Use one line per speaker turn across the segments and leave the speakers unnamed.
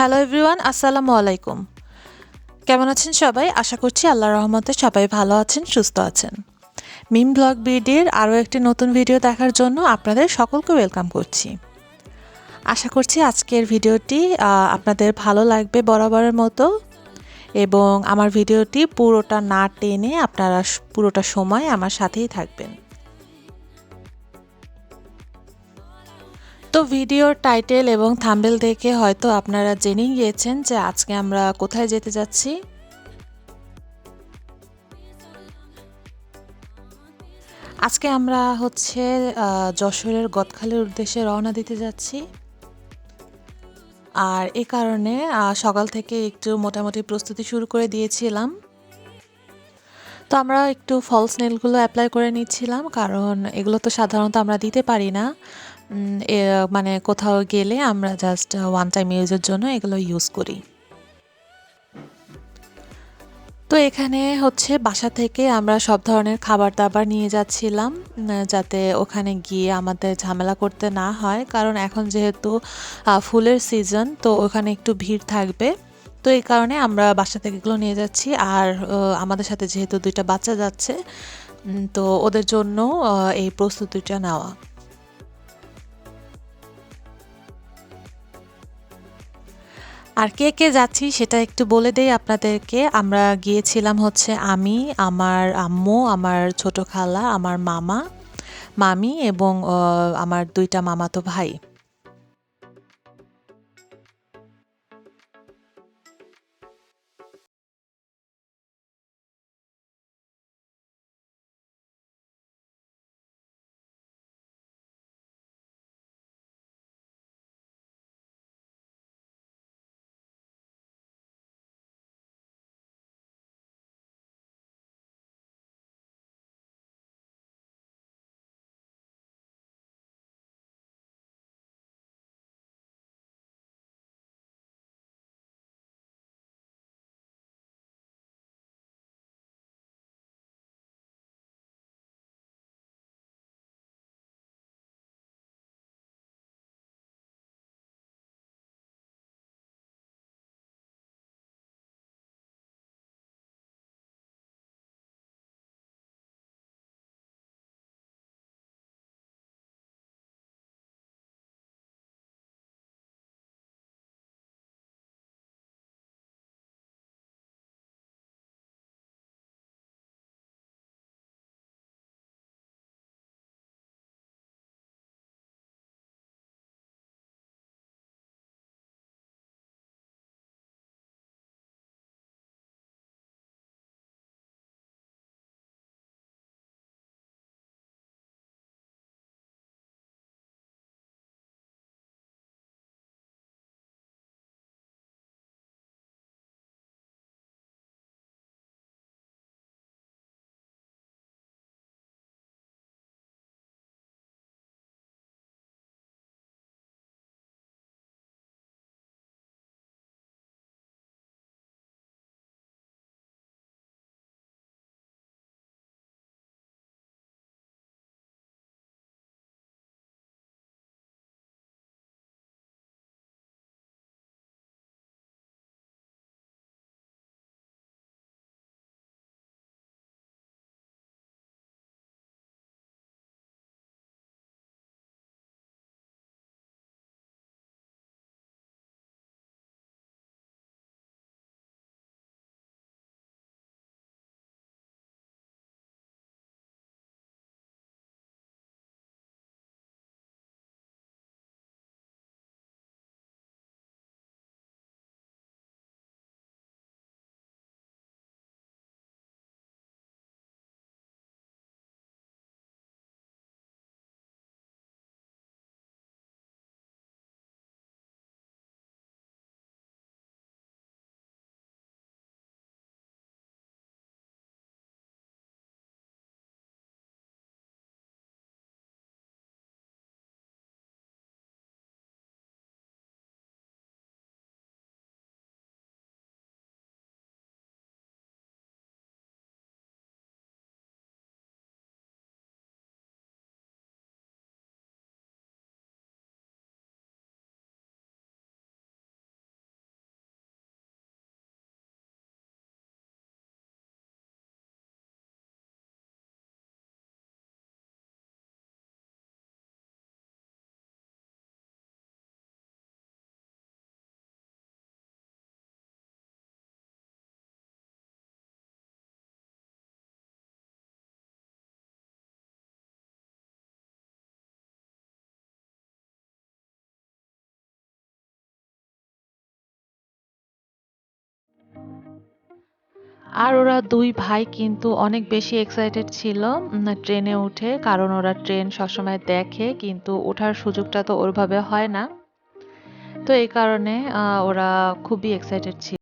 Hello everyone, আসসালামু আলাইকুম। কেমন আছেন সবাই? আশা করছি আল্লাহর রহমতে সবাই ভালো আছেন, সুস্থ আছেন। মিম ব্লগ বিডির আরও একটি নতুন ভিডিও দেখার জন্য আপনাদের সকলকে ওয়েলকাম করছি। আশা করছি আজকের ভিডিওটি আপনাদের ভালো লাগবে বরাবরের মতো, এবং আমার ভিডিওটি পুরোটা না টেনে আপনারা পুরোটা সময় আমার সাথেই থাকবেন। তো ভিডিওর টাইটেল এবং থাম্বনেল দেখে হয়তো আপনারা জেনেই গিয়েছেন যে আজকে আমরা কোথায় যেতে যাচ্ছি। আজকে আমরা যশোরের গদখালির উদ্দেশ্যে রওনা দিতে যাচ্ছি। আর এ কারণে সকাল থেকে একটু মোটামুটি প্রস্তুতি শুরু করে দিয়েছিলাম। তো আমরা একটু ফলস নেলগুলো অ্যাপ্লাই করে নিচ্ছিলাম, কারণ এগুলো তো সাধারণত আমরা দিতে পারি না। মানে কোথাও গেলে আমরা জাস্ট ওয়ান টাইম ইউজের জন্য এগুলো ইউজ করি। তো এখানে বাসা থেকে আমরা সব ধরনের খাবার-দাবার নিয়ে যাচ্ছিলাম, যাতে ওখানে গিয়ে আমাদের ঝামেলা করতে না হয়। কারণ এখন যেহেতু ফুলের সিজন, তো ওখানে একটু ভিড় থাকবে। তো এই কারণে আমরা বাসা থেকে এগুলো নিয়ে যাচ্ছি। আর আমাদের সাথে যেহেতু ২ টা বাচ্চা যাচ্ছে, তো ওদের জন্য এই প্রস্তুতিটা নেওয়া। আর কে, কে যাচ্ছি সেটা একটু বলে দেই আপনাদেরকে। আমরা গিয়েছিলাম আমি, আমার আম্মু, আমার ছোট খালা, আমার মামা, মামি এবং আমার ২ টা মামাতো ভাই। আর ওরা ২ ভাই কিন্তু অনেক বেশি এক্সাইটেড ছিল ট্রেনে উঠে। কারণ ওরা ট্রেন সবসময় দেখে কিন্তু ওঠার সুযোগটা তো ওইভাবে হয় না। তো এই কারণে ওরা খুবই এক্সাইটেড ছিল।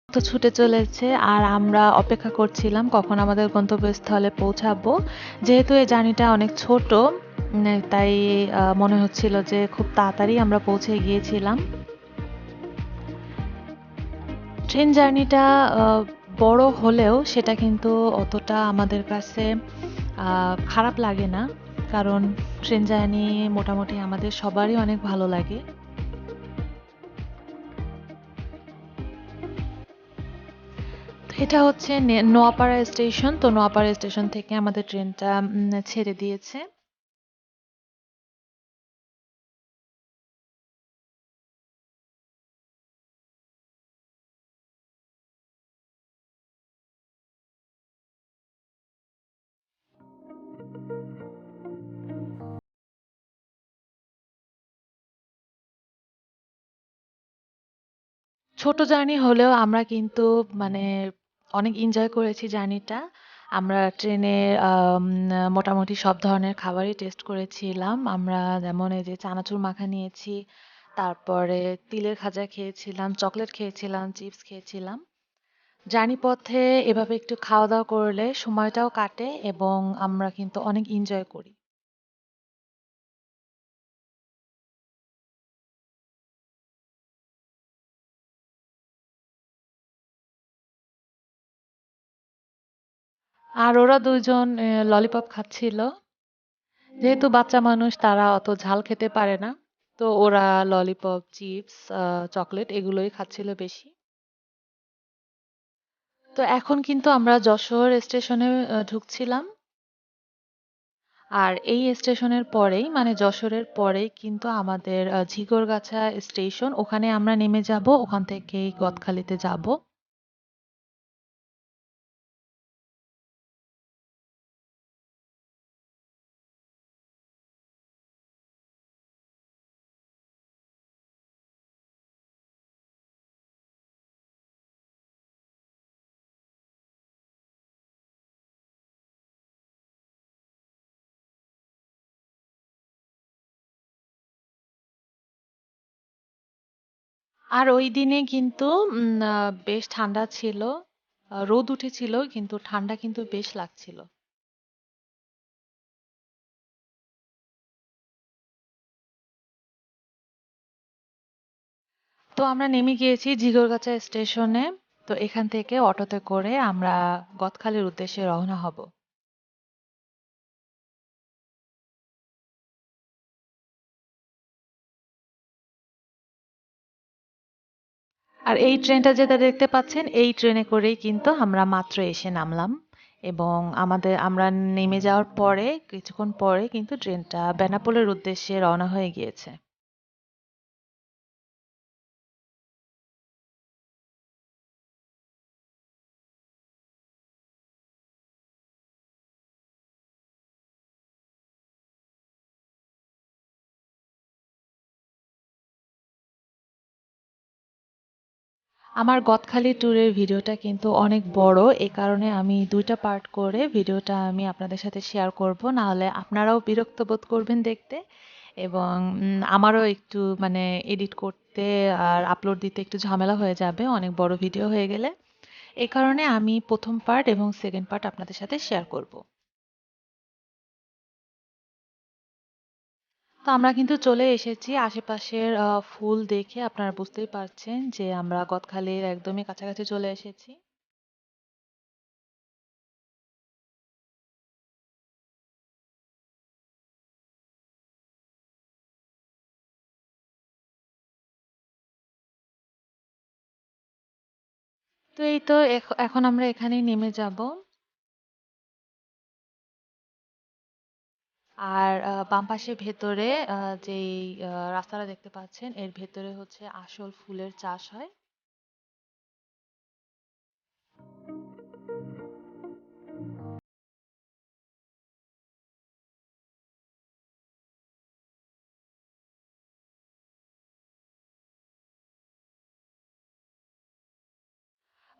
তো ছুটে চলেছে আর আমরা অপেক্ষা করছিলাম কখন আমাদের গন্তব্যস্থলে পৌঁছাবো। যেহেতু এই জার্নিটা অনেক ছোট, তাই মনে হচ্ছিল যে খুব তাড়াতাড়ি আমরা পৌঁছে গিয়েছিলাম। ট্রেন জার্নিটা বড় হলেও সেটা কিন্তু অতটা আমাদের কাছে খারাপ লাগে না। কারণ ট্রেন জার্নি মোটামুটি আমাদের সবারই অনেক ভালো লাগে। তো এটা হচ্ছে নোয়াপাড়া স্টেশন। তো নোয়াপাড়া স্টেশন থেকে আমাদের ট্রেনটা ছেড়ে দিয়েছে। ছোট জার্নি হলেও আমরা কিন্তু মানে অনেক এনজয় করেছি জার্নিটা। আমরা ট্রেনে মোটামুটি সব ধরনের খাবারই টেস্ট করেছিলাম। আমরা যেমন এই যে চানাচুর মাখা নিয়েছি, তারপরে তিলের খাজা খেয়েছিলাম, চকলেট খেয়েছিলাম, চিপস খেয়েছিলাম। জার্নি পথে এভাবে একটু খাওয়া দাওয়া করলে সময়টাও কাটে এবং আমরা কিন্তু অনেক এনজয় করি। আর ওরা দুইজন ললিপপ খাচ্ছিল। যেহেতু বাচ্চা মানুষ তারা অত ঝাল খেতে পারে না, তো ওরা ললিপপ, চিপস, চকলেট এগুলোই খাচ্ছিল বেশি। তো এখন কিন্তু আমরা যশোর স্টেশনে ঢুকছিলাম। আর এই স্টেশনের পরেই মানে যশোরের পরেই কিন্তু আমাদের ঝিকরগাছা স্টেশন। ওখানে আমরা নেমে যাব, ওখান থেকেই গদখালিতে যাব। আর ওই দিনে কিন্তু বেশ ঠান্ডা ছিল, রোদ উঠেছিল কিন্তু ঠান্ডা কিন্তু বেশ লাগছিল। তো আমরা নেমে গিয়েছি ঝিগরগাছা স্টেশনে। তো এখান থেকে অটোতে করে আমরা গদখালির উদ্দেশ্যে রওনা হব। আর এই ট্রেনটা যেটা দেখতে পাচ্ছেন, এই ট্রেনে করেই কিন্তু আমরা মাত্র এসে নামলাম, এবং আমরা নেমে যাওয়ার পরে কিছুক্ষণ পরে কিন্তু ট্রেনটা বেনাপোলের উদ্দেশ্যে রওনা হয়ে গিয়েছে। আমার গদখালি ট্যুরের ভিডিওটা কিন্তু অনেক বড়, এই কারণে আমি ২ টা পার্ট করে ভিডিওটা আমি আপনাদের সাথে শেয়ার করব। না হলে আপনারাও বিরক্ত বোধ করবেন দেখতে, এবং আমারও একটু মানে এডিট করতে আর আপলোড দিতে একটু ঝামেলা হয়ে যাবে অনেক বড় ভিডিও হয়ে গেলে। এই কারণে আমি ১ম পার্ট এবং 2nd পার্ট আপনাদের সাথে শেয়ার করব। তো আমরা কিন্তু চলে এসেছি। আশেপাশের ফুল দেখে আপনারা বুঝতেই পারছেন যে আমরা গদখালির একদমই কাছাকাছি চলে এসেছি। তো এই তো এখন আমরা এখানেই নেমে যাব। আর বাম পাশে ভেতরে যেই রাস্তাটা দেখতে পাচ্ছেন, এর ভেতরে হচ্ছে আসল ফুলের চাষ হয়।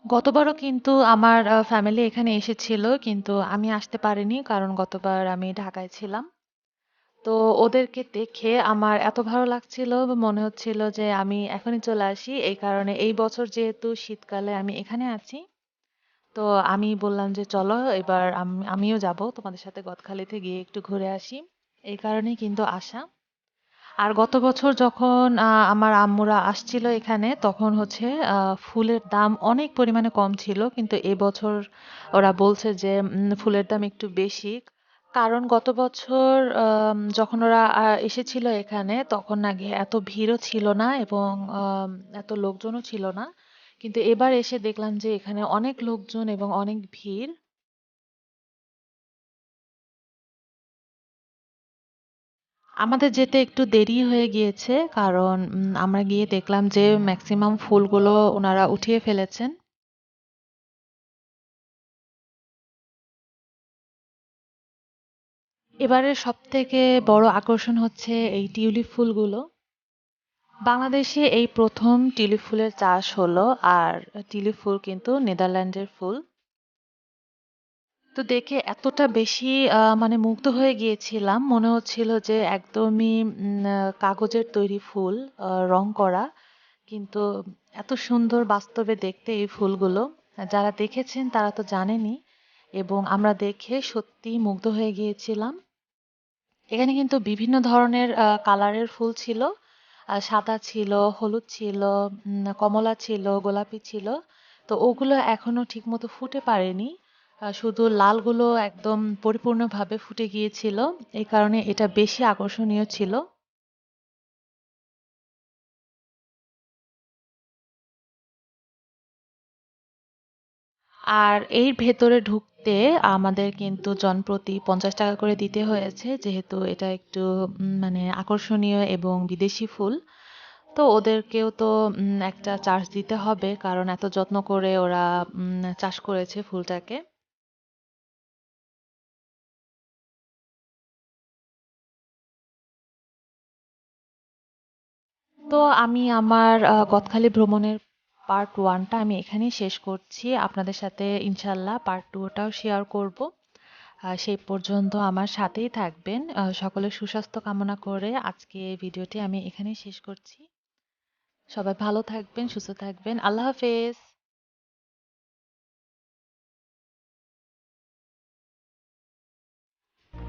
গতবারও কিন্তু আমার ফ্যামিলি এখানে এসেছিল, কিন্তু আমি আসতে পারিনি কারণ গতবার আমি ঢাকায় ছিলাম। তো ওদেরকে দেখে আমার এত ভালো লাগছিল, মনে হচ্ছিল যে আমি এখনই চলে আসি। এই কারণে এই বছর যেহেতু শীতকালে আমি এখানে আছি, তো আমি বললাম যে চলো এবার আমিও যাব তোমাদের সাথে গদখালিতে গিয়ে একটু ঘুরে আসি। এই কারণেই কিন্তু আসা। আর গত বছর যখন আমার আম্মুরা আসছিল এখানে, তখন হচ্ছে ফুলের দাম অনেক পরিমাণে কম ছিল, কিন্তু এবছর ওরা বলছে যে ফুলের দাম একটু বেশি। কারণ গত বছর যখন ওরা এসেছিল এখানে, তখন নাকি এত ভিড়ও ছিল না, এবং এত লোকজনও ছিল না। কিন্তু এবার এসে দেখলাম যে এখানে অনেক লোকজন এবং অনেক ভিড়। আমাদের যেতে একটু দেরি হয়ে গিয়েছে, কারণ আমরা গিয়ে দেখলাম যে ম্যাক্সিমাম ফুলগুলো ওনারা উঠিয়ে ফেলেছেন। এবারের সবথেকে বড় আকর্ষণ হচ্ছে এই টিউলিপ ফুলগুলো। বাংলাদেশে এই প্রথম টিউলিপ ফুলের চাষ হলো, আর টিউলিপ ফুল কিন্তু নেদারল্যান্ডের ফুল। তো দেখে এতটা বেশি মানে মুগ্ধ হয়ে গিয়েছিলাম, মনে হচ্ছিল যে একদমই কাগজের তৈরি ফুল, রং করা, কিন্তু এত সুন্দর বাস্তবে দেখতে এই ফুলগুলো। যারা দেখেছেন তারা তো জানেনই, এবং আমরা দেখে সত্যিই মুগ্ধ হয়ে গিয়েছিলাম। এখানে কিন্তু বিভিন্ন ধরনের কালারের ফুল ছিল। সাদা ছিল, হলুদ ছিল, কমলা ছিল, গোলাপি ছিল। তো ওগুলো এখনো ঠিকমতো ফুটে পারেনি। শুধু লালগুলো একদম পরিপূর্ণভাবে ফুটে গিয়েছিল। এই কারণে এটা বেশি আকর্ষণীয় ছিল। আর এর ভেতরে ঢুকতে আমাদের কিন্তু জনপ্রতি ৫০ টাকা করে দিতে হয়েছে, যেহেতু এটা একটু মানে আকর্ষণীয় এবং বিদেশি ফুল। তো ওদেরকেও তো একটা চার্জ দিতে হবে, কারণ এত যত্ন করে ওরা চাষ করেছে ফুলটাকে। তো আমি আমার গদখালি ভ্রমণের পার্ট 1টা আমি এখানেই শেষ করছি। আপনাদের সাথে ইনশাল্লাহ পার্ট 2টাও শেয়ার করব। সেই পর্যন্ত আমার সাথেই থাকবেন। সকলের সুস্বাস্থ্য কামনা করে আজকে এই ভিডিওটি আমি এখানেই শেষ করছি। সবাই ভালো থাকবেন, সুস্থ থাকবেন। আল্লাহ হাফেজ।